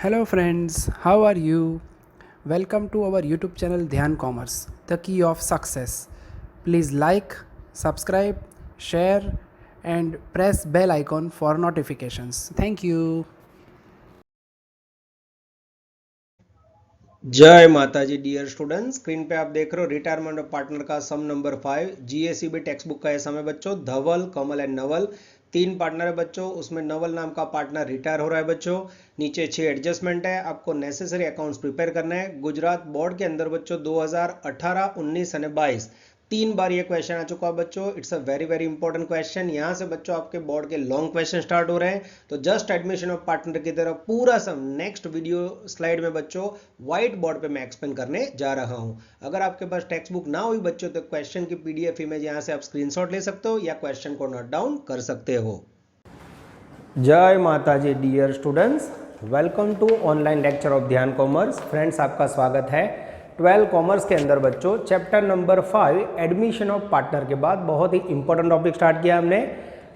Hello friends, how are you? Welcome to our YouTube channel Dhyan Commerce, the key of success. Please like, subscribe, share and press bell icon for notifications. Thank you. जय माता जी dear students. Screen पे आप देख रहे हो retirement of partner का सम number 5 जीएसईबी text book का है समय बच्चों। धवल, कमल एंड नवल तीन पार्टनर है बच्चों। उसमें नवल नाम का पार्टनर रिटायर हो रहा है बच्चों। नीचे 6 एडजस्टमेंट है। आपको नेसेसरी अकाउंट्स प्रिपेयर करना है। गुजरात बोर्ड के अंदर बच्चों 2018, 19 और 22 तीन बार ये क्वेश्चन आ चुका है बच्चों। It's a very very important question. यहां से बच्चों आपके बोर्ड के लॉन्ग क्वेश्चन स्टार्ट हो रहे हैं। तो जस्ट एडमिशन ऑफ पार्टनर की तरफ पूरा सम नेक्स्ट वीडियो स्लाइड में बच्चों व्हाइट बोर्ड पे मैं एक्सप्लेन करने जा रहा हूं। अगर आपके पास टेक्स्ट बुक ना हुई बच्चों तो क्वेश्चन की पीडीएफ इमेज यहां से आप स्क्रीनशॉट ले सकते हो या क्वेश्चन को नोट डाउन कर सकते हो। जय माता जी dear students, welcome to online lecture of Dhyan commerce. Friends, आपका स्वागत है 12 कॉमर्स के अंदर बच्चों। Chapter number 5 admission of partner के बाद बहुत ही इंपॉर्टेंट टॉपिक स्टार्ट किया हमने,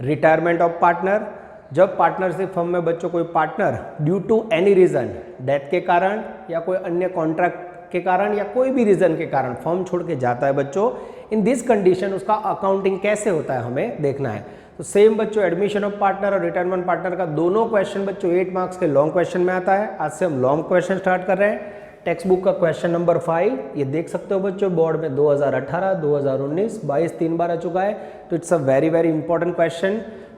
रिटायरमेंट ऑफ पार्टनर। जब पार्टनरशिप फर्म में बच्चों कोई partner due to any reason, death के कारण या कोई अन्य कॉन्ट्रैक्ट के कारण या कोई भी रीजन के कारण फर्म छोड़ के जाता है बच्चों, इन दिस कंडीशन उसका अकाउंटिंग कैसे होता है हमें देखना है। तो सेम बच्चों एडमिशन ऑफ पार्टनर और रिटायरमेंट पार्टनर का दोनों क्वेश्चन बच्चों 8 मार्क्स के लॉन्ग क्वेश्चन में आता है। आज से हम लॉन्ग क्वेश्चन स्टार्ट कर रहे हैं। टेक्स्ट बुक का क्वेश्चन नंबर 5 ये देख सकते हो बच्चों, बोर्ड में 2018, 2019, 22 तीन बार आ चुका है। तो it's a very very important question.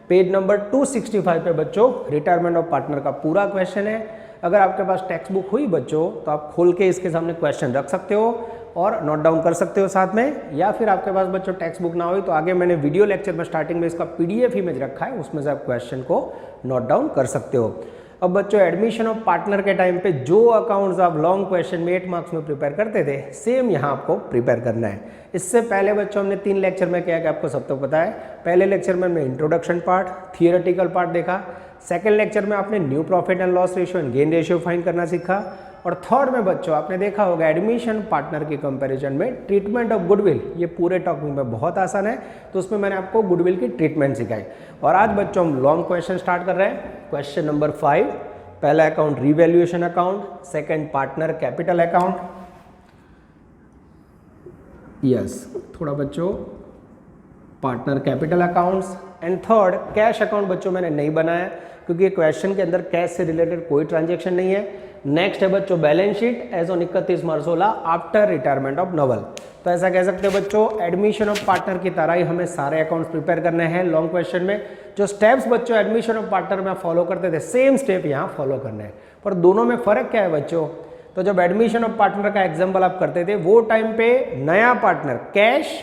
Page number 265 पे बच्चों रिटायरमेंट ऑफ पार्टनर का पूरा क्वेश्चन है। अगर आपके पास टेक्स्ट बुक हुई बच्चों तो आप खोल के इसके सामने क्वेश्चन रख सकते हो और नोट डाउन कर सकते हो साथ में, या फिर आपके पास बच्चों टेक्स्ट बुक ना हुई तो आगे मैंने वीडियो लेक्चर में स्टार्टिंग में इसका पीडीएफ इमेज रखा है, उसमें से आप क्वेश्चन को नोट डाउन कर सकते हो। अब बच्चों एडमिशन ऑफ पार्टनर के टाइम पे जो अकाउंट्स आप लॉन्ग क्वेश्चन में 8 मार्क्स में प्रिपेयर करते थे, सेम यहाँ आपको प्रिपेयर करना है। इससे पहले बच्चों हमने 3 लेक्चर में किया कि आपको सब तो पता है। पहले लेक्चर में हमने इंट्रोडक्शन पार्ट, थियोरेटिकल पार्ट देखा। सेकेंड लेक्चर में आपने new profit and loss ratio and gain ratio find करना सीखा। और थर्ड में बच्चों आपने देखा होगा एडमिशन पार्टनर के कंपैरिजन में ट्रीटमेंट ऑफ गुडविल। ये पूरे टॉपिक में बहुत आसान है, तो उसमें मैंने आपको गुडविल की ट्रीटमेंट सिखाई। और आज बच्चों हम लॉन्ग क्वेश्चन स्टार्ट कर रहे हैं। क्वेश्चन नंबर 5, पहला account revaluation account, second partner capital account. Yes, थोड़ा बच्चों partner capital accounts and third cash account बच्चों मैंने नहीं बनाया क्योंकि क्वेश्चन के अंदर कैश से रिलेटेड कोई ट्रांजैक्शन नहीं है। नेक्स्ट है बच्चों balance sheet as on 31 March 16 after retirement of Naval. तो ऐसा कह सकते हैं बच्चों एडमिशन ऑफ पार्टनर की तरह ही हमें सारे अकाउंट्स प्रिपेयर करने हैं लॉन्ग क्वेश्चन में। जो स्टेप्स बच्चों एडमिशन ऑफ पार्टनर में फॉलो करते थे, सेम स्टेप यहाँ फॉलो करने हैं। पर दोनों में फर्क क्या है बच्चों? तो जब एडमिशन ऑफ पार्टनर का एग्जाम्पल आप करते थे, वो टाइम पे नया पार्टनर कैश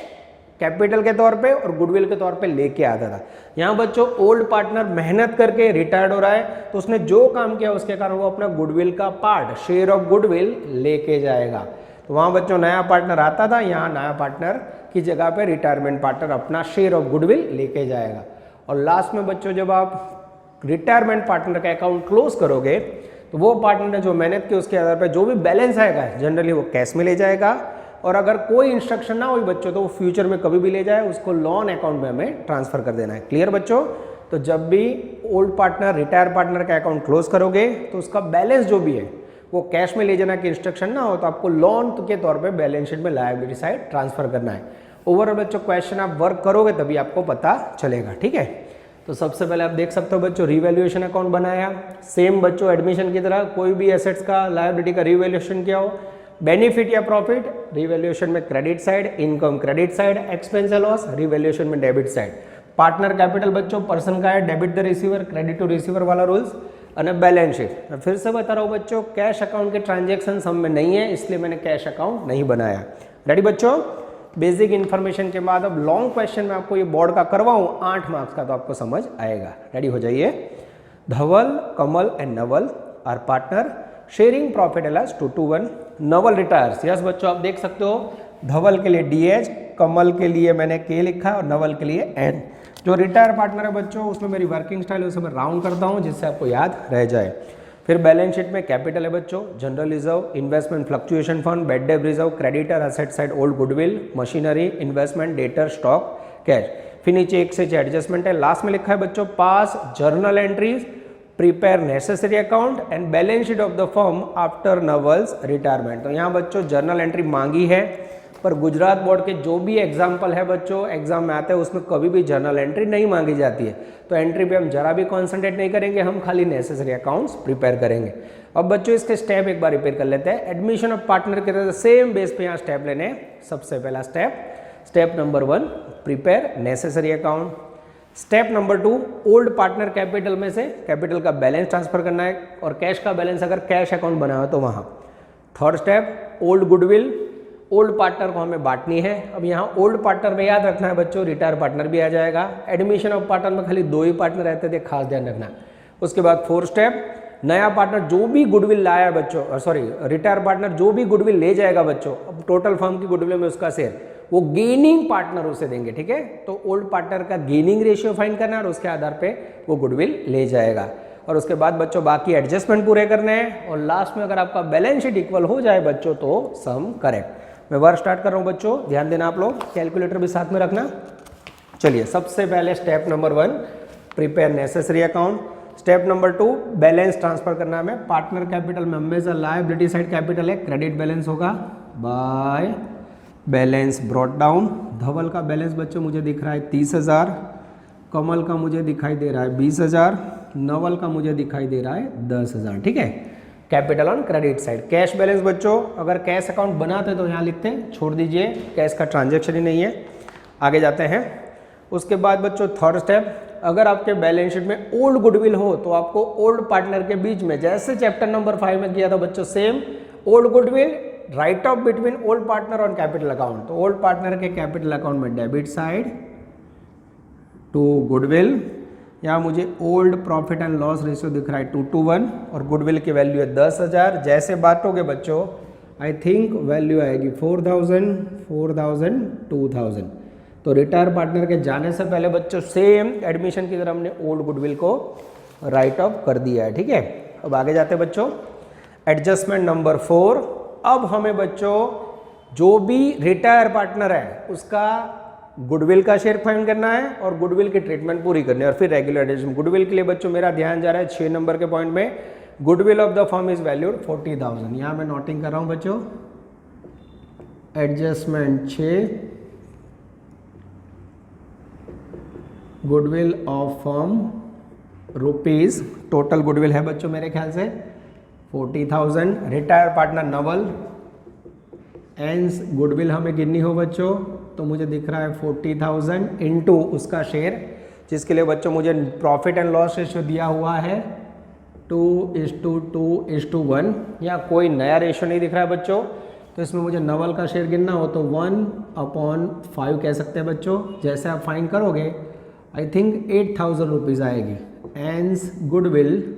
कैपिटल के तौर पे और गुडविल के तौर पे लेके आता था। यहाँ बच्चों ओल्ड पार्टनर मेहनत करके रिटायर्ड हो रहा है, तो उसने जो काम किया उसके कारण वो अपना गुडविल का पार्ट, शेयर ऑफ गुडविल लेके जाएगा। तो वहाँ बच्चों नया पार्टनर आता था, यहाँ नया पार्टनर की जगह पे रिटायरमेंट पार्टनर अपना शेयर ऑफ गुडविल लेके जाएगा। और लास्ट में बच्चों जब आप रिटायरमेंट पार्टनर का अकाउंट क्लोज करोगे तो वो पार्टनर ने जो मेहनत की उसके आधार पर जो भी बैलेंस आएगा जनरली वो कैश में ले जाएगा। और अगर कोई इंस्ट्रक्शन ना हुई बच्चों तो वो फ्यूचर में कभी भी ले जाए, उसको लोन अकाउंट में हमें ट्रांसफर कर देना है। क्लियर बच्चों? तो जब भी ओल्ड पार्टनर रिटायर पार्टनर का अकाउंट क्लोज करोगे तो उसका बैलेंस जो भी है वो कैश में ले जाना की इंस्ट्रक्शन ना हो तो आपको लोन के तौर पे बैलेंस शीट में लायबिलिटी साइड ट्रांसफर करना है। ओवरऑल बच्चों क्वेश्चन आप वर्क करोगे तभी आपको पता चलेगा। ठीक है, तो सबसे पहले आप देख सकते हो बच्चों रिवैल्यूएशन अकाउंट बनाया। सेम बच्चों एडमिशन की तरह कोई भी एसेट्स का लायबिलिटी का रिवैल्यूएशन किया हो, बेनिफिट या प्रॉफिट रिवैल्यूएशन में credit side, income credit side, expense या लॉस रिवैल्यूएशन में डेबिट साइड। पार्टनर कैपिटल बच्चों पर्सन का है, debit the receiver, credit to receiver वाला रूल्स। और बैलेंस शीट मैं फिर से बता रहा हूँ बच्चों, कैश अकाउंट के ट्रांजेक्शन हम में नहीं है, इसलिए मैंने कैश अकाउंट नहीं बनाया। रेडी बच्चों? बेसिक इन्फॉर्मेशन के बाद अब लॉन्ग क्वेश्चन में आपको ये बोर्ड का करवाऊँ 8 मार्क्स का, तो आपको समझ आएगा। रेडी हो जाइए। Dhawal, Kamal and Naval are partner sharing profit as 2:1। Naval retires. Yes बच्चों आप देख सकते हो धवल के लिए DH, कमल के लिए मैंने K लिखा और नवल के लिए N। जो रिटायर पार्टनर है बच्चों उसमें मेरी वर्किंग स्टाइल है, उसे मैं राउंड करता हूँ जिससे आपको याद रह जाए। फिर बैलेंस शीट में कैपिटल है बच्चों, general reserve, investment fluctuation fund, bad debt reserve, creditor, asset side old goodwill, machinery, investment, debtor, stock, cash. फिर नीचे 1 से 6 एडजस्टमेंट है। लास्ट में लिखा है बच्चों पास journal entries prepare necessary account and balance sheet of the firm after Naval's retirement. तो यहाँ बच्चों जर्नल एंट्री मांगी है, पर गुजरात बोर्ड के जो भी एग्जाम्पल है बच्चों एग्जाम में आते हैं उसमें कभी भी जर्नल एंट्री नहीं मांगी जाती है। तो एंट्री पे हम जरा भी कॉन्सेंट्रेट नहीं करेंगे, हम खाली नेसेसरी अकाउंट्स प्रिपेयर करेंगे। अब बच्चों इसके स्टेप एक बार रिपेयर कर लेते हैं। एडमिशन ऑफ पार्टनर के तरह सेम बेस पे यहाँ स्टेप लेने। सबसे पहला step number 1 prepare necessary account. Step number 2 old partner capital में से कैपिटल का बैलेंस ट्रांसफर करना है और कैश का बैलेंस अगर कैश अकाउंट बना हो तो वहाँ। Third step old goodwill, old partner को हमें बांटनी है। अब यहाँ ओल्ड पार्टनर में याद रखना है बच्चों रिटायर पार्टनर भी आ जाएगा। एडमिशन ऑफ पार्टनर में खाली 2 ही पार्टनर रहते थे, खास ध्यान रखना। उसके बाद फोर्थ स्टेप नया पार्टनर जो भी गुडविल लाया बच्चों, सॉरी रिटायर पार्टनर जो भी गुडविल ले जाएगा बच्चों, अब टोटल फर्म की गुडविल में उसका शेयर वो गेनिंग पार्टनर उसे देंगे, ठीक है। तो ओल्ड पार्टनर का गेनिंग रेशियो फाइंड करना है और उसके आधार पे वो गुडविल ले जाएगा। और उसके बाद बच्चों बाकी एडजस्टमेंट पूरे करने हैं और लास्ट में अगर आपका बैलेंस शीट इक्वल हो जाए बच्चों तो सम करेक्ट। मैं वर्क स्टार्ट कर रहा हूँ बच्चों, ध्यान देना आप लोग, कैलकुलेटर भी साथ में रखना। चलिए सबसे पहले step number 1 prepare necessary account. Step number 2 balance transfer करना है। पार्टनर कैपिटल में हमेशा लायबिलिटी साइड कैपिटल है, क्रेडिट बैलेंस होगा बाय बैलेंस ब्रॉट डाउन। धवल का बैलेंस बच्चों मुझे दिख रहा है 30,000, कमल का मुझे दिखाई दे रहा है 20,000, नवल का मुझे दिखाई दे रहा है 10,000, ठीक है। Capital on credit side. Cash balance बच्चों अगर कैश अकाउंट बनाते तो यहाँ लिखते हैं, छोड़ दीजिए, कैश का ट्रांजेक्शन ही नहीं है। आगे जाते हैं। उसके बाद बच्चों थर्ड स्टेप, अगर आपके बैलेंस शीट में ओल्ड गुडविल हो तो आपको ओल्ड पार्टनर के बीच में जैसे चैप्टर नंबर 5 में किया था बच्चों same, old goodwill right of between old partner और कैपिटल अकाउंट। तो ओल्ड पार्टनर के कैपिटल अकाउंट में डेबिट साइड टू गुडविल। यहाँ मुझे old profit and loss ratio दिख रहा है 2:1 और गुडविल की वैल्यू है 10,000। जैसे बांटोगे बच्चों आई थिंक वैल्यू आएगी 4,000, 4,000, 2,000। तो रिटायर पार्टनर के जाने से पहले बच्चों सेम एडमिशन की तरह हमने ओल्ड गुडविल को राइट ऑफ कर दिया है, ठीक है। अब आगे जाते हैं बच्चों, एडजस्टमेंट नंबर 4। अब हमें बच्चों जो भी रिटायर पार्टनर है उसका गुडविल का शेयर फाइंड करना है और गुडविल की ट्रीटमेंट पूरी करनी है और फिर रेगुलर एडजस्टमेंट। गुडविल के लिए बच्चों मेरा ध्यान जा रहा है 6 नंबर के पॉइंट में, goodwill of the firm is valued 40,000। यहाँ मैं नोटिंग कर रहा हूँ बच्चों, adjustment 6, goodwill of firm rupees, total goodwill है बच्चों मेरे ख्याल से 40,000। रिटायर पार्टनर नवल, एंस गुडविल हमें गिननी हो बच्चों तो मुझे दिख रहा है 40,000 इनटू उसका शेयर, जिसके लिए बच्चों मुझे प्रॉफिट एंड लॉस रेशियो दिया हुआ है 2:2:1। यहाँ कोई नया रेशियो नहीं दिख रहा है बच्चों, तो इसमें मुझे नवल का शेयर गिनना हो तो 1/5 कह सकते हैं बच्चों। जैसे आप फाइन करोगे आई थिंक 8,000 रुपीज़ आएगी। Ans goodwill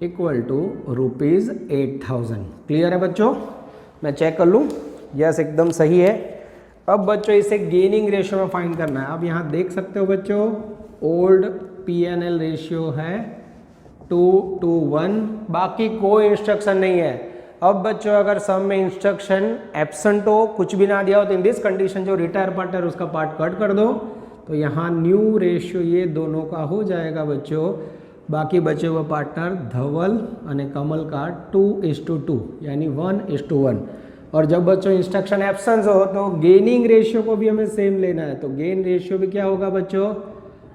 equal to rupees 8,000। Clear है बच्चों? मैं चेक कर लूँ, यस एकदम सही है। अब बच्चों इसे गेनिंग रेशियो में फाइंड करना है। अब यहाँ देख सकते हो बच्चों ओल्ड P&L रेशियो है 2:1, बाकी कोई इंस्ट्रक्शन नहीं है। अब बच्चों अगर सम में इंस्ट्रक्शन एब्सेंट हो, कुछ भी ना दिया हो, तो इन दिस कंडीशन जो रिटायर पार्टनर उसका पार्ट कट कर दो, तो यहाँ न्यू रेशियो ये दोनों का हो जाएगा बच्चों। बाकी बचे हुए पार्टनर धवल और कमल का 2:2 यानी 1:1। और जब बच्चों इंस्ट्रक्शन एब्सेंस हो तो गेनिंग रेशियो को भी हमें सेम लेना है, तो गेन रेशियो भी क्या होगा बच्चों?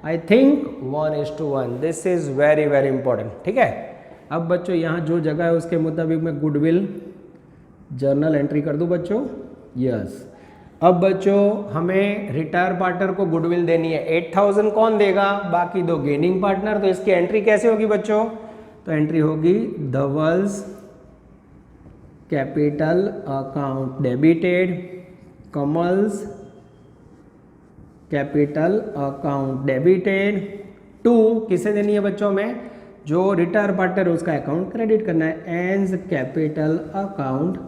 I think 1:1। This is very very important, ठीक है। अब बच्चों यहाँ जो जगह है उसके मुताबिक मैं गुडविल जर्नल एंट्री कर दूँ बच्चों, यस। अब बच्चों हमें रिटायर पार्टनर को गुडविल देनी है 8,000, कौन देगा? बाकी दो गेनिंग पार्टनर। तो इसकी एंट्री कैसे होगी बच्चों? तो एंट्री होगी Dhawal's capital account debited, Kamal's capital account debited to किसे देनी है बच्चों में? जो रिटायर पार्टनर उसका अकाउंट क्रेडिट करना है, एंड कैपिटल अकाउंट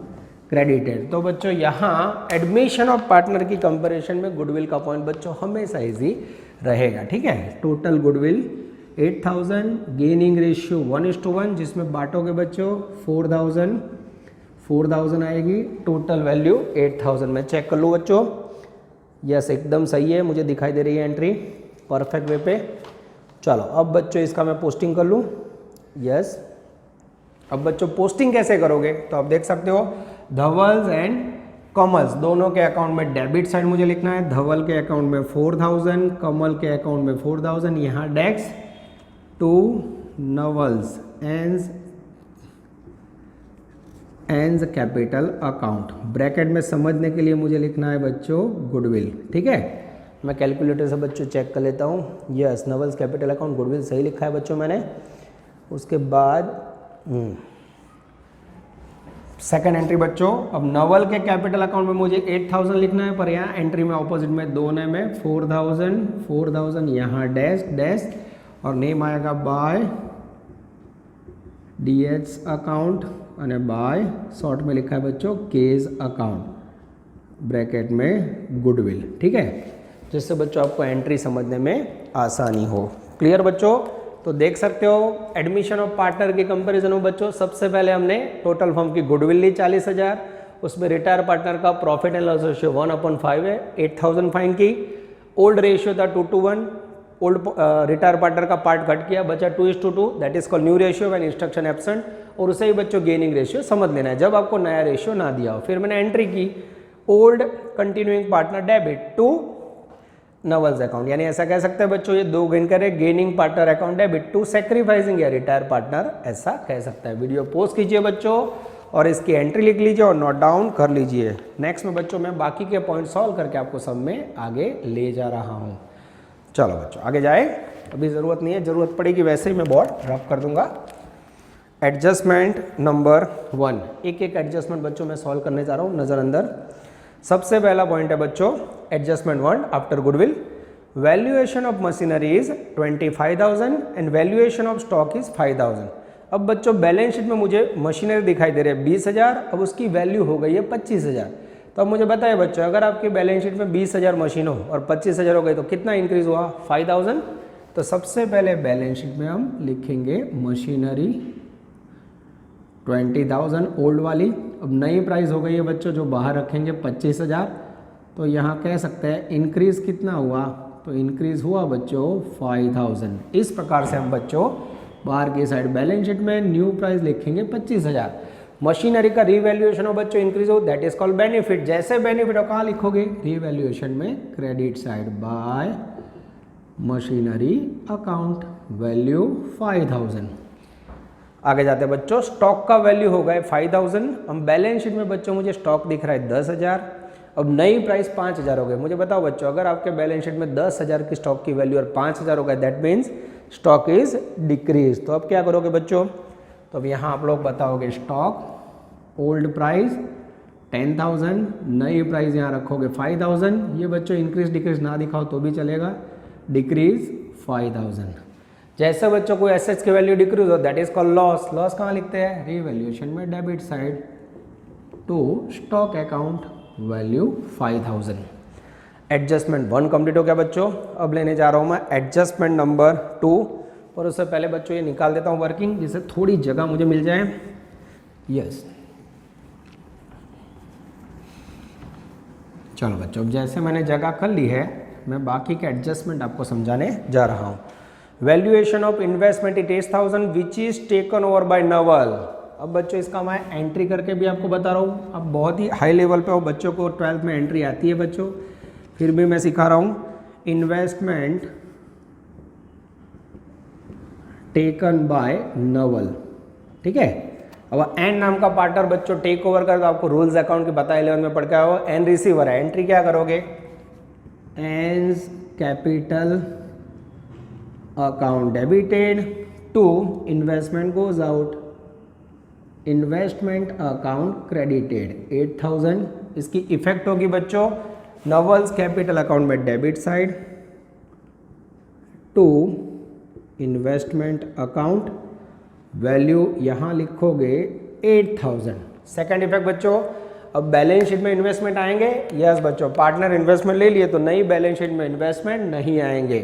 क्रेडिटेड। तो बच्चों यहाँ एडमिशन ऑफ पार्टनर की कंपैरिजन में गुडविल का पॉइंट बच्चों हमेशा इजी रहेगा, ठीक है। टोटल गुडविल 8,000, गेनिंग रेशियो 1:1, जिसमें बांटोगे बच्चों 4,000 आएगी, टोटल वैल्यू 8,000। मैं चेक कर लूँ बच्चों, यस एकदम सही है, मुझे दिखाई दे रही है एंट्री परफेक्ट वे पे। चलो अब बच्चों इसका मैं पोस्टिंग कर लूँ। यस, अब बच्चों पोस्टिंग कैसे करोगे, तो आप देख सकते हो धवल्स एंड कमल्स दोनों के अकाउंट में डेबिट साइड मुझे लिखना है। धवल के अकाउंट में 4000, कमल के अकाउंट में 4000, यहाँ डेक्स to Naval's and capital account. Bracket में समझने के लिए मुझे लिखना है बच्चों गुडविल। ठीक है, मैं कैलकुलेटर से बच्चों चेक कर लेता हूँ। यस, नवल्स कैपिटल अकाउंट गुडविल सही लिखा है बच्चों मैंने। उसके बाद सेकंड एंट्री बच्चों, अब नवल के कैपिटल अकाउंट में मुझे 8000 लिखना है, पर यहाँ एंट्री में ऑपोजिट में दो नेम है 4000, यहाँ डैश डैश और नेम आएगा बाय DH अकाउंट और बाय शॉर्ट में लिखा है बच्चों केज अकाउंट, ब्रैकेट में गुडविल। ठीक है, जिससे बच्चों आपको एंट्री समझने में आसानी हो। क्लियर बच्चों, तो देख सकते हो एडमिशन ऑफ पार्टनर के कंपैरिजन में बच्चों सबसे पहले हमने टोटल फर्म की गुडविल ली 40,000, उसमें रिटायर पार्टनर का प्रॉफिट एंड लॉस रेशियो 1/5 है, 8000 फाइन की। ओल्ड रेशियो था 2:1, ओल्ड रिटायर पार्टनर का पार्ट घट किया, बचा 2:2, that is called new ratio when instruction absent. और उसे ही बच्चों गेनिंग रेशियो समझ लेना है जब आपको नया रेशियो ना दिया हो। फिर मैंने एंट्री की old continuing partner debit to Naval's account, यानी ऐसा कह सकते हैं बच्चों ये दो गिन करे gaining partner account debit to sacrificing या रिटायर पार्टनर, ऐसा कह सकता है। वीडियो पोस्ट कीजिए बच्चों और इसकी एंट्री लिख लीजिए और नोट डाउन कर लीजिए। नेक्स्ट में बच्चों मैं बाकी के पॉइंट सॉल्व करके आपको सब में आगे ले जा रहा हूँ। चलो बच्चों आगे जाए, अभी ज़रूरत नहीं है, ज़रूरत पड़ेगी वैसे ही मैं बोर्ड रफ कर दूंगा। एडजस्टमेंट नंबर 1, एक एक एडजस्टमेंट बच्चों मैं सॉल्व करने जा रहा हूँ नज़र अंदर। सबसे पहला पॉइंट है बच्चों adjustment 1 after goodwill, valuation of machinery is 25,000 and valuation of stock is 5,000। अब बच्चों बैलेंस शीट में मुझे मशीनरी दिखाई दे रही है 20,000, अब उसकी वैल्यू हो गई है 25,000। तो अब मुझे बताइए बच्चों अगर आपकी बैलेंस शीट में 20,000 मशीन हो और 25,000 हो गई तो कितना इंक्रीज हुआ 5,000। तो सबसे पहले बैलेंस शीट में हम लिखेंगे मशीनरी 20,000 ओल्ड वाली। अब नई प्राइस हो गई है बच्चों जो बाहर रखेंगे 25,000, तो यहाँ कह सकते हैं इंक्रीज कितना हुआ, तो इंक्रीज हुआ बच्चों 5,000। इस प्रकार से हम बच्चों बाहर की साइड बैलेंस शीट में न्यू प्राइस लिखेंगे 25,000। मशीनरी का रीवैल्यूएशन हो बच्चों इंक्रीज हो, दैट इज कॉल्ड बेनिफिट। जैसे बेनिफिट हो कहाँ लिखोगे रीवैल्यूएशन में, credit side bye machinery account, value 5,000। आगे जाते हैं बच्चों, स्टॉक का वैल्यू हो गए 5,000। हम बैलेंस शीट में बच्चों मुझे स्टॉक दिख रहा है 10,000, अब नई प्राइस 5,000 हो गए। मुझे बताओ बच्चों अगर आपके बैलेंस शीट में 10,000 की स्टॉक की वैल्यू और 5,000 हो गए, that means stock is decrease. तो अब क्या करोगे बच्चों, तो अब यहाँ आप लोग बताओगे स्टॉक ओल्ड प्राइस 10,000, नई प्राइस यहाँ रखोगे 5,000। ये बच्चों इंक्रीज डिक्रीज ना दिखाओ तो भी चलेगा, डिक्रीज 5,000। जैसे बच्चों को एसेट्स की वैल्यू डिक्रीज हो that is called loss. Loss कहाँ लिखते हैं रीवैल्यूएशन में, debit side to stock account, value 5,000। Adjustment 1 complete हो गया बच्चों। अब लेने जा रहा हूँ मैं एडजस्टमेंट नंबर 2, और उससे पहले बच्चों ये निकाल देता हूँ वर्किंग जिससे थोड़ी जगह मुझे मिल जाए। यस चलो बच्चों, अब जैसे मैंने जगह कर ली है मैं बाकी के एडजस्टमेंट आपको समझाने जा रहा हूँ। Valuation of investment it 8,000 which is taken over by Naval. अब बच्चों इसका मैं एंट्री करके भी आपको बता रहा हूँ। अब बहुत ही हाई लेवल पे हो, बच्चों को 12th में एंट्री आती है बच्चों, फिर भी मैं सिखा रहा हूँ। इन्वेस्टमेंट टेकन बाय नवल, ठीक है। अब एन नाम का पार्टनर बच्चों टेक ओवर कर, तो आपको रूल्स अकाउंट के पता 11 में पढ़ के आओ। एन रिसीवर है, एंट्री क्या करोगे an capital account debited to investment goes out, investment account credited 8,000। इसकी इफेक्ट होगी बच्चों नवल्स कैपिटल अकाउंट में debit side to investment account, value यहाँ लिखोगे 8,000। सेकेंड इफेक्ट बच्चों, अब बैलेंस शीट में इन्वेस्टमेंट आएंगे। यस बच्चों, पार्टनर इन्वेस्टमेंट ले लिए तो नई बैलेंस शीट में इन्वेस्टमेंट नहीं आएंगे।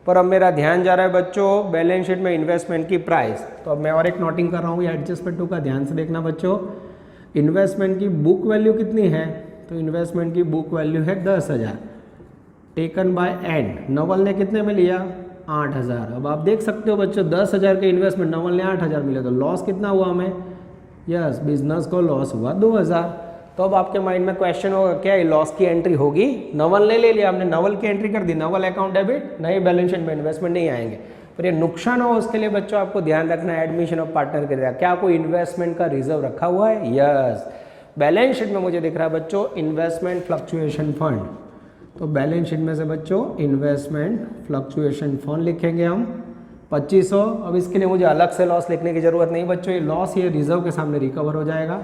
पर अब मेरा ध्यान जा रहा है बच्चों बैलेंस शीट में इन्वेस्टमेंट की प्राइस, तो अब मैं और एक नोटिंग कर रहा हूँ, ये एडजस्टमेंट 2 का ध्यान से देखना बच्चों। इन्वेस्टमेंट की बुक वैल्यू कितनी है, तो इन्वेस्टमेंट की बुक वैल्यू है 10,000 टेकन बाय एन। नवल ने कितने में लिया 8,000। अब आप देख सकते हो बच्चों 10,000 के इन्वेस्टमेंट, नवल ने 8,000 मिले, तो लॉस कितना हुआ हमें? यस, बिजनेस को लॉस हुआ 2,000। तो अब आपके माइंड में क्वेश्चन होगा क्या ये लॉस की एंट्री होगी? नवल ने ले लिया, हमने नवल की एंट्री कर दी, नवल अकाउंट डेबिट, नए बैलेंस शीट में इन्वेस्टमेंट नहीं आएंगे। पर ये नुकसान हो उसके लिए बच्चों आपको ध्यान रखना है, एडमिशन ऑफ पार्टनर करेगा क्या कोई इन्वेस्टमेंट का रिजर्व रखा हुआ है? यस, बैलेंस शीट में मुझे दिख रहा है बच्चों इन्वेस्टमेंट फ्लक्चुएशन फंड, तो बैलेंस शीट में से बच्चों इन्वेस्टमेंट फ्लक्चुएशन फंड लिखेंगे हम 2500। अब इसके लिए मुझे अलग से लॉस लिखने की जरूरत नहीं बच्चों, ये लॉस ये रिजर्व के सामने रिकवर हो जाएगा,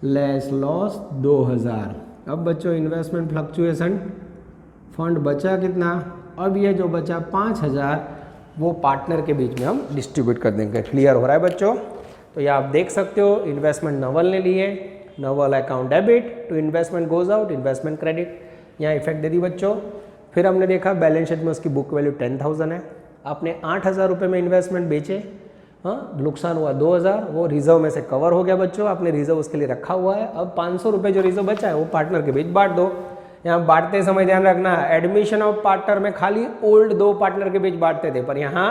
लेस लॉस 2000। अब बच्चों इन्वेस्टमेंट फ्लक्चुएशन फंड बचा कितना? अब ये जो बचा 5000 वो पार्टनर के बीच में हम डिस्ट्रीब्यूट कर देंगे। क्लियर हो रहा है बच्चों? तो ये आप देख सकते हो इन्वेस्टमेंट नवल ने लिए, Naval account debit to investment goes out, investment credit, यहाँ इफेक्ट दे दी बच्चों। फिर हमने देखा बैलेंस शीट में उसकी बुक वैल्यू 10,000 है, आपने 8,000 रुपये में इन्वेस्टमेंट बेचे, हाँ नुकसान हुआ 2,000, वो रिजर्व में से कवर हो गया बच्चों, आपने रिजर्व उसके लिए रखा हुआ है। अब 500 रुपये जो रिजर्व बचा है वो पार्टनर के बीच बांट दो। यहाँ बांटते समय ध्यान रखना एडमिशन ऑफ पार्टनर में खाली ओल्ड 2 पार्टनर के बीच बांटते थे, पर यहाँ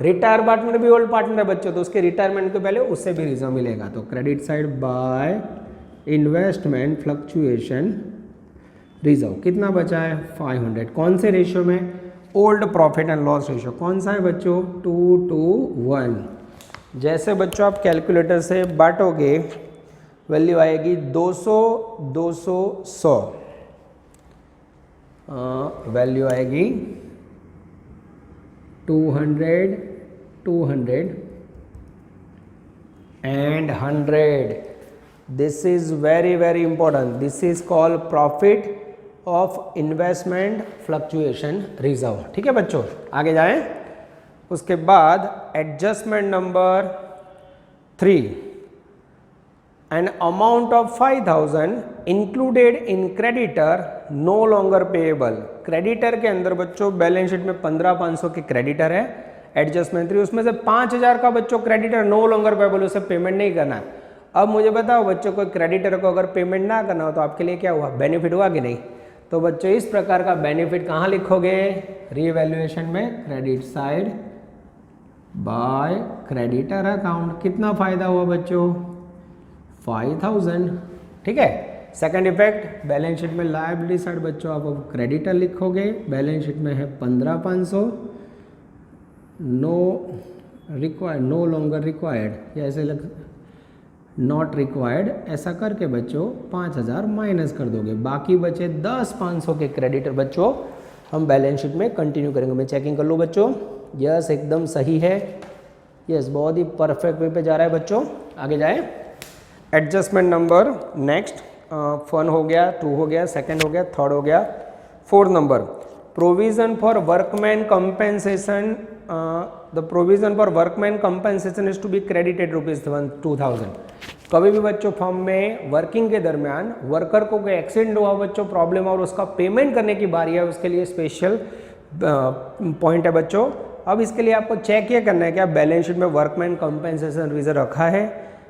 रिटायर पार्टनर भी ओल्ड पार्टनर है बच्चों, तो उसके रिटायरमेंट के पहले उससे भी रिजर्व मिलेगा। तो credit side by investment fluctuation reserve कितना बचा है? 500। कौन से रेशियो में? Old profit and loss ratio. कौन सा है बच्चों? 2:1। जैसे बच्चों आप कैलकुलेटर से बांटोगे वैल्यू आएगी 200 200 100, वैल्यू आएगी 200 200 and 100। This is very important, this is called profit of investment fluctuation reserve. ठीक है बच्चों, आगे जाएं। उसके बाद adjustment number 3, an amount of 5,000 included in creditor no longer payable. Creditor के अंदर बच्चों बैलेंस शीट में 15,500 के क्रेडिटर है, एडजस्टमेंट 3 उसमें से 5,000 का बच्चों क्रेडिटर नो लॉन्गर पेएबल, उसे पेमेंट नहीं करना है। अब मुझे बताओ बच्चों को क्रेडिटर को अगर पेमेंट ना करना हो तो आपके लिए क्या हुआ? बेनिफिट हुआ कि नहीं? तो बच्चों इस प्रकार का बेनिफिट कहाँ लिखोगे? रीवैल्यूएशन में credit side bye creditor account. कितना फायदा हुआ बच्चों? 5,000। ठीक है। सेकंड इफेक्ट बैलेंस शीट में लायबिलिटी साइड बच्चों आप अब क्रेडिटर लिखोगे, बैलेंस शीट में है 15,500, नो लॉन्गर रिक्वायर्ड, या ऐसे लग नॉट रिक्वायर्ड, ऐसा करके बच्चों 5,000 माइनस कर दोगे, बाकी बचे 10,500 के क्रेडिटर बच्चों हम बैलेंस शीट में कंटिन्यू करेंगे। मैं चेकिंग कर लूँ बच्चों, यस एकदम सही है, यस बहुत ही परफेक्ट वे पे जा रहा है बच्चों। आगे जाए, एडजस्टमेंट नंबर नेक्स्ट, फन हो गया, 2 हो गया, सेकंड हो गया, थर्ड हो गया, 4th number provision for workman compensation. The provision for workman compensation is to be credited ₹2,000। कभी भी बच्चों फर्म में वर्किंग के दरमियान वर्कर को कोई एक्सीडेंट हुआ बच्चों, प्रॉब्लम और उसका पेमेंट करने की बारी है, उसके लिए स्पेशल पॉइंट है बच्चों। अब इसके लिए आपको चेक ये करना है कि आप बैलेंस शीट में वर्कमैन कंपेंसेशन रिजर्व रखा है।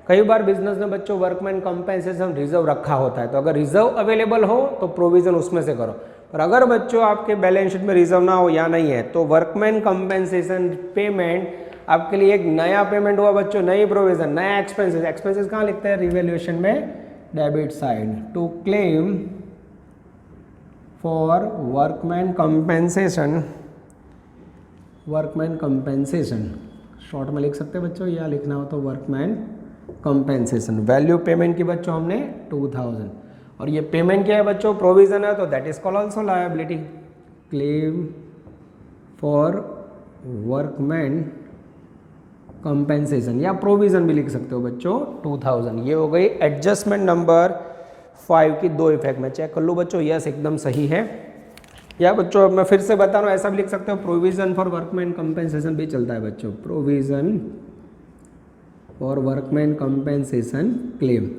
कई बार बिजनेस में बच्चों वर्कमैन कंपेंसेशन रिजर्व रखा होता है, तो अगर रिजर्व अवेलेबल हो तो प्रोविजन उसमें से करो, पर अगर बच्चों आपके बैलेंस शीट में रिजर्व ना हो या नहीं है तो वर्कमैन कंपेंसेशन पेमेंट आपके लिए एक नया पेमेंट हुआ बच्चों, नई प्रोविजन, नया एक्सपेंसेस। एक्सपेंसेस कहाँ लिखते हैं? रिवैल्यूएशन में debit side, to claim for workman compensation, workman compensation short में लिख सकते हैं बच्चों, या लिखना हो तो वर्कमैन कंपेंसेशन। वैल्यू पेमेंट की बच्चों हमने 2,000, और ये पेमेंट क्या है बच्चों? प्रोविजन है, तो that is called also liability. Claim for workman compensation या प्रोविजन भी लिख सकते हो बच्चों 2,000। ये हो गई एडजस्टमेंट नंबर 5 की 2 इफेक्ट। में चेक कर लो बच्चों, यस एकदम सही है। या बच्चों अब मैं फिर से बता रहा हूँ, ऐसा भी लिख सकते हो, प्रोविजन फॉर वर्कमैन कंपेंसेशन भी चलता है बच्चों, provision for workman compensation claim.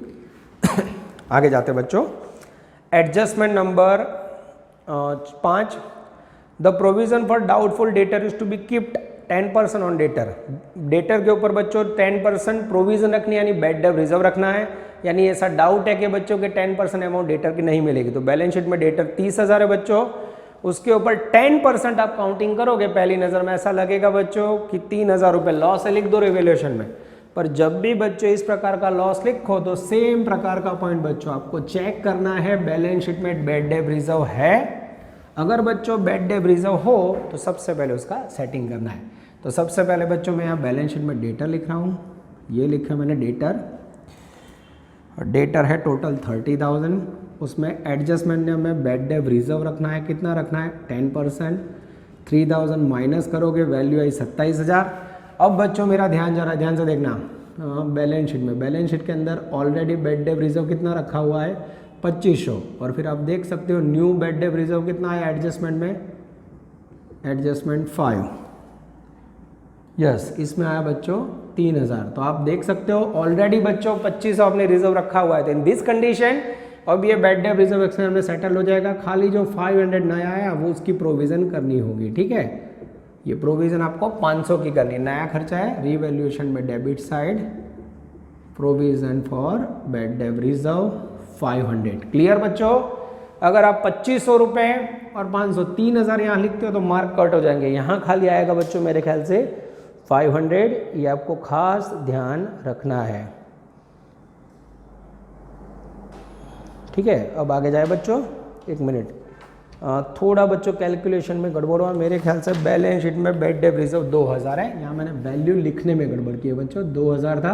आगे जाते हैं बच्चों, adjustment number 5, the provision for doubtful debtor is to be keeped 10% on debtor. Debtor के ऊपर बच्चों 10% प्रोविजन रखनी है, यानी बैड डेट रिजर्व रखना है, यानी ऐसा डाउट है कि बच्चों के 10% अमाउंट डेटर की नहीं मिलेगी। तो बैलेंस शीट में डेटर 30,000 है बच्चों, उसके ऊपर 10% आप काउंटिंग करोगे, पहली नज़र में ऐसा लगेगा बच्चों कि 3,000 रुपये लॉस है, लिख दो रिवैल्यूएशन में। पर जब भी बच्चों इस प्रकार का लॉस लिखो तो सेम प्रकार का पॉइंट बच्चों आपको चेक करना है बैलेंस शीट में बैड डेट रिजर्व है। अगर बच्चों बैड डेट रिजर्व हो तो सबसे पहले उसका सेटिंग करना है। तो सबसे पहले बच्चों मैं यहाँ बैलेंस शीट में डेटर लिख रहा हूँ, ये लिखा मैंने डेटर, और डेटर है टोटल 30,000। उसमें एडजस्टमेंट में बैड डेट रिजर्व रखना है, कितना रखना है 10%। 3,000 माइनस करोगे वैल्यू आई 27,000। अब बच्चों मेरा ध्यान जा रहा है, ध्यान से देखना बैलेंस शीट में, बैलेंस शीट के अंदर ऑलरेडी बैड डेट रिजर्व कितना रखा हुआ है 2500। और फिर आप देख सकते हो न्यू बैड डेट रिजर्व कितना है एडजस्टमेंट में, एडजस्टमेंट 5, यस इसमें आया बच्चों 3,000। तो आप देख सकते हो ऑलरेडी बच्चों 2500 आपने रिजर्व रखा हुआ है। तो इन दिस कंडीशन अब ये बैड डेट रिजर्व एक्सचेंज में सेटल हो जाएगा, खाली जो 500 नया आया वो उसकी प्रोविज़न करनी होगी, ठीक है। ये प्रोविज़न आपको 500 की करनी है, नया खर्चा है, रीवैल्यूएशन में debit side, provision for bad debt reserve 500। Clear बच्चों। अगर आप 2500 रुपये और 500 3,000 यहाँ लिखते हो तो मार्क कट हो जाएंगे, यहाँ खाली आएगा बच्चों मेरे ख्याल से 500। ये आपको खास ध्यान रखना है, ठीक है। अब आगे जाए बच्चों, एक मिनट, थोड़ा बच्चों कैलकुलेशन में गड़बड़ हुआ मेरे ख्याल से। बैलेंस शीट में बैड डेट रिजर्व 2,000 है, यहाँ मैंने वैल्यू लिखने में गड़बड़ की है बच्चों, 2,000 था।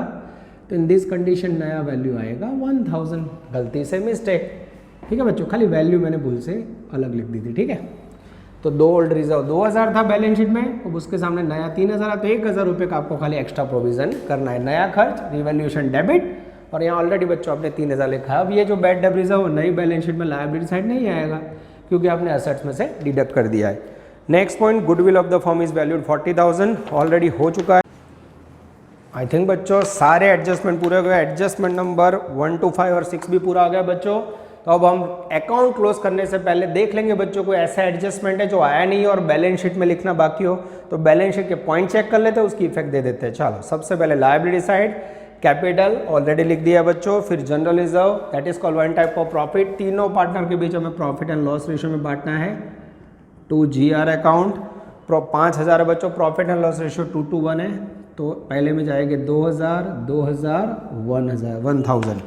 तो इन दिस कंडीशन नया वैल्यू आएगा 1,000, गलती से मिस्टेक, ठीक है बच्चों, खाली वैल्यू मैंने भूल से अलग लिख दी थी, ठीक है। तो दो ओल्ड रिजर्व 2,000 था बैलेंस शीट में, अब उसके सामने नया 3,000 है, तो 1,000 रुपये का आपको खाली एक्स्ट्रा प्रोविजन करना है, नया खर्च रिवैल्यूएशन डेबिट। और यहाँ ऑलरेडी बच्चों आपने 3,000 लिखा है। अब ये जो बैड डेट रिजर्व नई बैलेंस शीट में लायबिलिटी साइड नहीं आएगा क्योंकि आपने असेट्स में से डिडक्ट कर दिया है। Next point, goodwill of the firm is valued 40,000, already हो चुका है। आई थिंक बच्चों सारे एडजस्टमेंट पूरे हो गए, एडजस्टमेंट नंबर 1 to 5 और 6 भी पूरा हो गया बच्चों। तो अब हम अकाउंट क्लोज करने से पहले देख लेंगे बच्चों को ऐसा एडजस्टमेंट है जो आया नहीं है और बैलेंस शीट में लिखना बाकी हो, तो बैलेंस शीट के पॉइंट चेक कर लेते हैं, उसकी इफेक्ट दे देते हैं। चलो सबसे पहले लायबिलिटी साइड, कैपिटल ऑलरेडी लिख दिया है बच्चों, फिर general reserve that is called one type of profit, तीनों पार्टनर के बीच हमें प्रॉफिट एंड लॉस रेशियो में बांटना है। 2 GR अकाउंट 5,000 है बच्चों, profit and loss ratio 2 to 1 है, तो पहले में जाएंगे 2,000, 2,000, 1,000।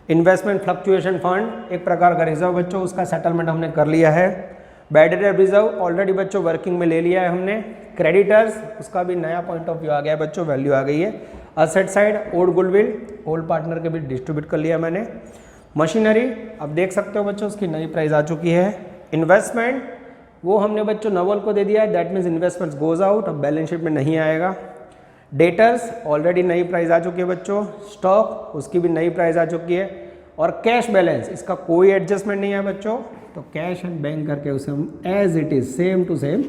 इन्वेस्टमेंट फ्लक्चुएशन फंड एक प्रकार का रिजर्व बच्चों, उसका सेटलमेंट हमने कर लिया है। बैड डेट रिजर्व ऑलरेडी बच्चों वर्किंग में ले लिया है हमने। क्रेडिटर्स उसका भी नया पॉइंट ऑफ व्यू आ गया है बच्चों, वैल्यू आ गई है। Asset side old goodwill old partner के बीच डिस्ट्रीब्यूट कर लिया मैंने। मशीनरी अब देख सकते हो बच्चों उसकी नई प्राइस आ चुकी है। इन्वेस्टमेंट वो हमने बच्चों नवल को दे दिया है, that means investments goes out, अब बैलेंस शीट में नहीं आएगा। डेटर्स ऑलरेडी नई प्राइस आ चुकी है बच्चों। स्टॉक उसकी भी नई प्राइस आ चुकी है। और कैश बैलेंस इसका कोई एडजस्टमेंट नहीं है बच्चों, तो कैश एंड बैंक करके उसे हम as it is same to same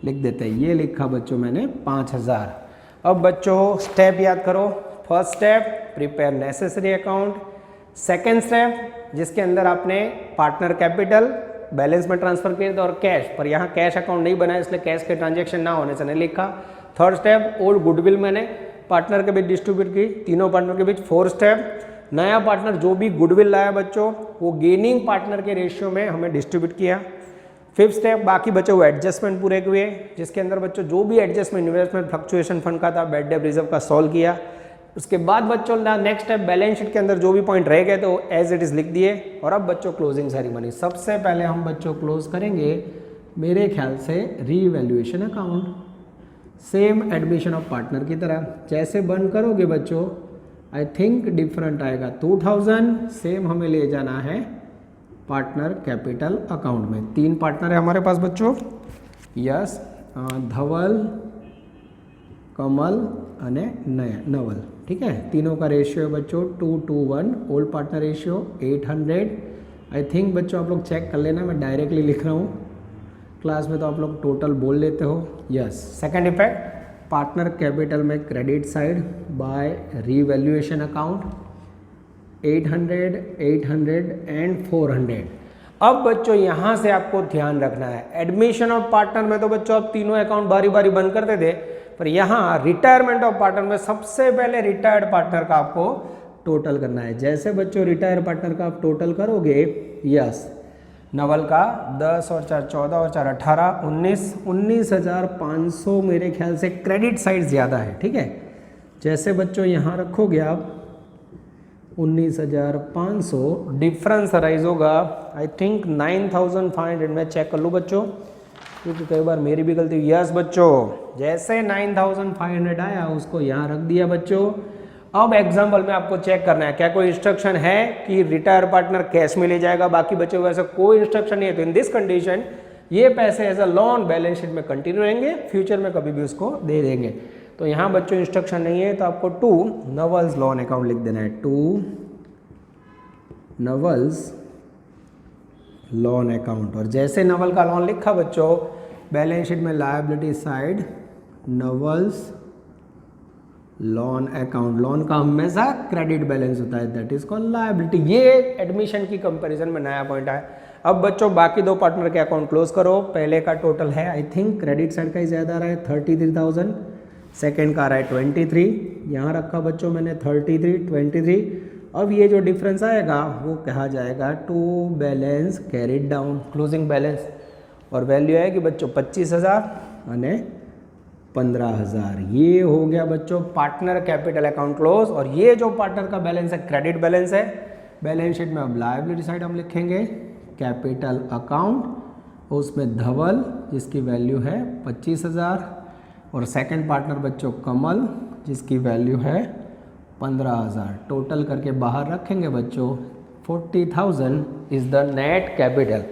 लिख देते हैं। ये लिखा बच्चों मैंने 5,000। अब बच्चों स्टेप याद करो। First step prepare necessary account. Second step जिसके अंदर आपने पार्टनर कैपिटल बैलेंस में ट्रांसफर किए थे और कैश, पर यहाँ कैश अकाउंट नहीं बनाया इसलिए कैश के ट्रांजेक्शन ना होने से नहीं लिखा। थर्ड स्टेप ओल्ड गुडविल मैंने पार्टनर के बीच डिस्ट्रीब्यूट की, तीनों पार्टनर के बीच। फोर्थ स्टेप नया पार्टनर जो भी गुडविल लाया बच्चों वो गेनिंग पार्टनर के रेशियो में हमें डिस्ट्रीब्यूट किया। फिफ्थ स्टेप बाकी बच्चों वो एडजस्टमेंट पूरे हुए, जिसके अंदर बच्चों जो भी एडजस्टमेंट इन्वेस्टमेंट फ्लक्चुएशन फंड का था बैड डेट रिजर्व का सॉल्व किया। उसके बाद बच्चों नेक्स्ट स्टेप बैलेंस शीट के अंदर जो भी पॉइंट रह गए तो एज इट इज लिख दिए। और अब बच्चों क्लोजिंग सेरेमनी, सबसे पहले हम बच्चों क्लोज करेंगे मेरे ख्याल से revaluation account, same admission of partner की तरह। जैसे बंद करोगे बच्चों आई थिंक डिफरेंट आएगा 2,000, सेम हमें ले जाना है पार्टनर कैपिटल अकाउंट में। 3 पार्टनर है हमारे पास बच्चों, यस धवल, कमल અને नवल, ठीक है। तीनों का रेशियो है बच्चों 2 to 1, old partner ratio 800। I think बच्चों आप लोग चेक कर लेना, मैं डायरेक्टली लिख रहा हूँ, क्लास में तो आप लोग टोटल बोल लेते हो, yes. Second effect partner capital में credit side by revaluation account 800, 800 and 400। अब बच्चों यहाँ से आपको ध्यान रखना है, एडमिशन ऑफ पार्टनर में तो बच्चों आप तीनों अकाउंट बारी बारी बंद करते थे, पर यहाँ रिटायरमेंट ऑफ पार्टनर में सबसे पहले रिटायर्ड पार्टनर का आपको टोटल करना है। जैसे बच्चों रिटायर्ड पार्टनर का आप टोटल करोगे, यस नवल का 10 और 4 14 और 4 18 19,500 मेरे ख्याल से क्रेडिट साइड ज़्यादा है, ठीक है। जैसे बच्चों यहाँ रखोगे आप 19,500, डिफरेंस अराइज होगा आई थिंक 9,500। मैं चेक कर लूँ बच्चों, क्योंकि कई बार मेरी भी गलती। यस बच्चों, जैसे 9,500 आया उसको यहाँ रख दिया बच्चों। अब एग्जाम्पल में आपको चेक करना है क्या कोई इंस्ट्रक्शन है कि रिटायर पार्टनर कैश में ले जाएगा, बाकी बच्चों को ऐसा कोई इंस्ट्रक्शन नहीं है। तो इन दिस कंडीशन ये पैसे as a loan balance sheet में कंटिन्यू रहेंगे, फ्यूचर में कभी भी उसको दे देंगे। तो यहाँ बच्चों इंस्ट्रक्शन नहीं है, तो आपको टू नवल्स लोन अकाउंट लिख देना है, टू नवल्स लोन अकाउंट। और जैसे नवल का लोन लिखा बच्चों, बैलेंस शीट में liability side Naval's loan account. Loan का हमेशा क्रेडिट बैलेंस होता है, दैट इज कॉल्ड लायबिलिटी। ये एडमिशन की कंपैरिजन में नया पॉइंट है। अब बच्चों बाकी दो पार्टनर के अकाउंट क्लोज करो। पहले का टोटल है आई थिंक क्रेडिट साइड का ही ज़्यादा आ रहा है 33,000, सेकेंड का आ रहा है 23, यहाँ रखा बच्चों मैंने 33 23। अब ये जो डिफरेंस आएगा वो कहा जाएगा to balance carried down, closing balance. और वैल्यू आएगी बच्चों 25,000 और 15,000। ये हो गया बच्चों पार्टनर कैपिटल अकाउंट क्लोज। और ये जो पार्टनर का बैलेंस है क्रेडिट बैलेंस है। बैलेंस शीट में अब लायबिलिटी साइड हम लिखेंगे कैपिटल अकाउंट, उसमें धवल जिसकी वैल्यू है 25,000, और सेकंड पार्टनर बच्चों कमल जिसकी वैल्यू है 15,000। टोटल करके बाहर रखेंगे बच्चों 40,000 इज द नेट कैपिटल।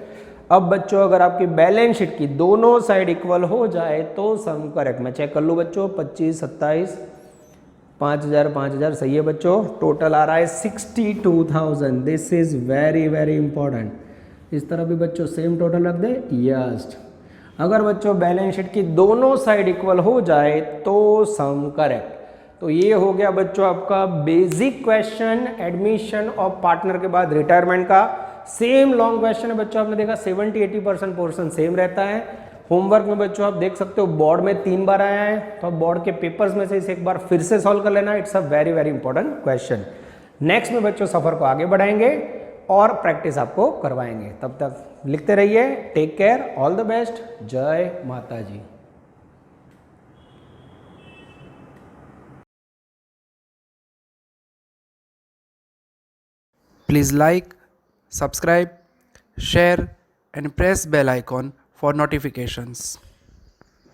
अब बच्चों अगर आपकी बैलेंस शीट की दोनों साइड इक्वल हो जाए तो सम करेक्ट। मैं चेक कर लूँ बच्चों, 25 27 5,000 5,000 सही है बच्चों। टोटल आ रहा है 62,000। This is very very important. इस तरह भी बच्चों सेम टोटल रख दे। यस, अगर बच्चों बैलेंस शीट की दोनों साइड इक्वल हो जाए तो सम करेक्ट। तो ये हो गया बच्चों आपका basic question admission of partner के बाद रिटायरमेंट का। सेम लॉन्ग क्वेश्चन है बच्चों, आपने देखा 70-80% पोर्शन सेम रहता है। होमवर्क में बच्चों आप देख सकते हो बोर्ड में 3 बार आया है, तो अब बोर्ड के पेपर्स में से इसे एक बार फिर से सॉल्व कर लेना। It's a very very important question. Next में बच्चों सफर को आगे बढ़ाएंगे और प्रैक्टिस आपको करवाएंगे। तब तक लिखते रहिए। Take care, all the best, जय माता जी। Please like, subscribe, share and press bell icon for notifications.